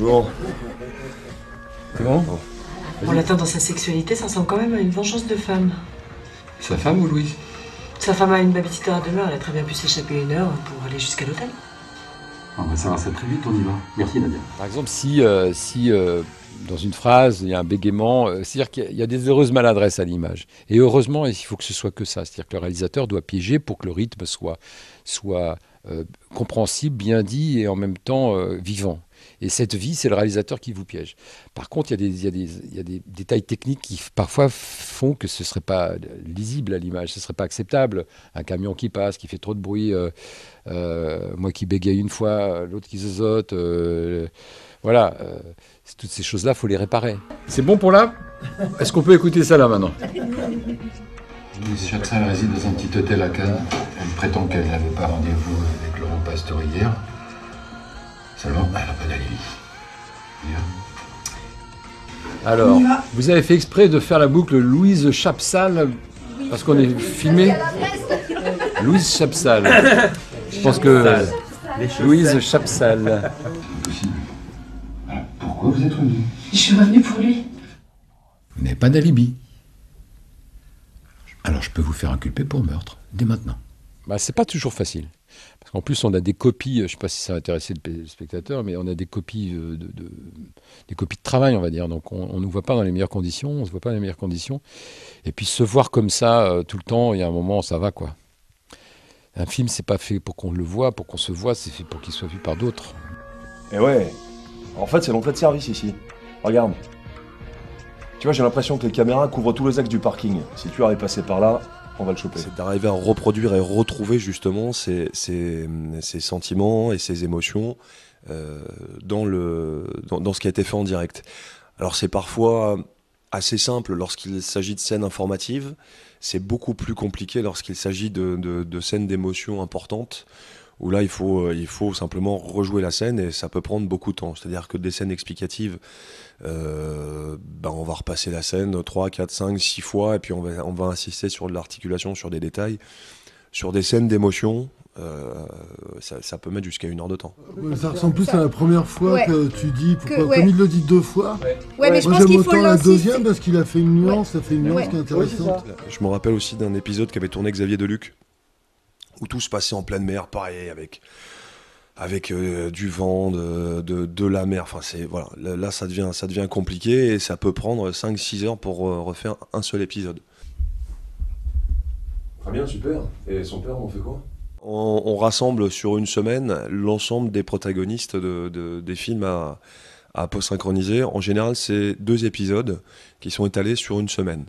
Bonjour. C'est bon? On l'atteint dans sa sexualité, ça ressemble quand même à une vengeance de femme. Sa femme ou Louise? Sa femme a une babysitter à demeure, elle a très bien pu s'échapper 1 heure pour aller jusqu'à l'hôtel. On va savoir ça très vite, on y va. Merci Nadia. Par exemple, si dans une phrase, il y a un bégaiement, c'est-à-dire qu'il y a des heureuses maladresses à l'image. Et heureusement, il faut que ce soit que ça. C'est-à-dire que le réalisateur doit piéger pour que le rythme soit compréhensible, bien dit et en même temps vivant. Et cette vie, c'est le réalisateur qui vous piège. Par contre, il y a des détails techniques qui parfois font que ce ne serait pas lisible à l'image, ce ne serait pas acceptable. Un camion qui passe, qui fait trop de bruit, moi qui bégaye une fois, l'autre qui zozote, voilà. Toutes ces choses-là, il faut les réparer. C'est bon pour là? Est-ce qu'on peut écouter ça là maintenant? Louise Chapsal réside dans un petit hôtel à Cannes. Elle prétend qu'elle n'avait pas rendez-vous avec Laurent Pasteur hier. Seulement, elle n'a pas d'alibi. Alors, vous avez fait exprès de faire la boucle Louise Chapsal parce qu'on est filmé. Louise Chapsal. Je pense que Louise Chapsal. Impossible. Alors, pourquoi vous êtes venu? Je suis revenue pour lui. Vous n'avez pas d'alibi. Alors je peux vous faire inculper pour meurtre, dès maintenant. Bah, c'est pas toujours facile. Parce qu'en plus, on a des copies, je ne sais pas si ça a intéressé le spectateur, mais on a des copies des copies de travail, on va dire. Donc on ne nous voit pas dans les meilleures conditions, on ne se voit pas dans les meilleures conditions. Et puis se voir comme ça tout le temps, il y a un moment, ça va quoi. Un film, c'est pas fait pour qu'on le voit, pour qu'on se voit, c'est fait pour qu'il soit vu par d'autres. Et ouais, en fait c'est l'entrée de service ici. Regarde. Tu vois, j'ai l'impression que les caméras couvrent tous les axes du parking. Si tu arrives passer par là, on va le choper. C'est d'arriver à reproduire et retrouver justement ces sentiments et ces émotions dans ce qui a été fait en direct. Alors c'est parfois assez simple lorsqu'il s'agit de scènes informatives, c'est beaucoup plus compliqué lorsqu'il s'agit de scènes d'émotions importantes, où là il faut simplement rejouer la scène et ça peut prendre beaucoup de temps. C'est-à-dire que des scènes explicatives, on va repasser la scène 3, 4, 5, 6 fois et puis on va insister sur de l'articulation, sur des détails. Sur des scènes d'émotion, ça peut mettre jusqu'à 1 heure de temps. Ça ressemble plus à la première fois que tu dis, pourquoi, comme il le dit 2 fois. Ouais, mais je moi pense j'aime qu'il faut autant la l'insister. deuxième parce qu'il a fait une nuance, ça fait une nuance qui est intéressante. Je me rappelle aussi d'un épisode qu'avait tourné Xavier Deluc, où tout se passait en pleine mer, pareil, avec du vent, de la mer. Enfin, voilà. Là, ça devient compliqué et ça peut prendre 5-6 heures pour refaire un seul épisode. Très bien, super. Et son père, on fait quoi? On rassemble sur une semaine l'ensemble des protagonistes des films à post-synchroniser. En général, c'est 2 épisodes qui sont étalés sur une semaine.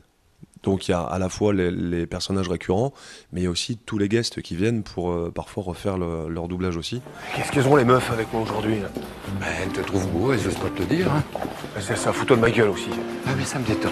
Donc il y a à la fois les personnages récurrents, mais il y a aussi tous les guests qui viennent pour parfois refaire leur doublage aussi. Qu'est-ce qu'elles ont les meufs avec moi aujourd'hui là? Ben, elle te trouve beau, elle n'ose pas te le dire. Hein. C'est un photo de ma gueule aussi. Ah mais ça me détend.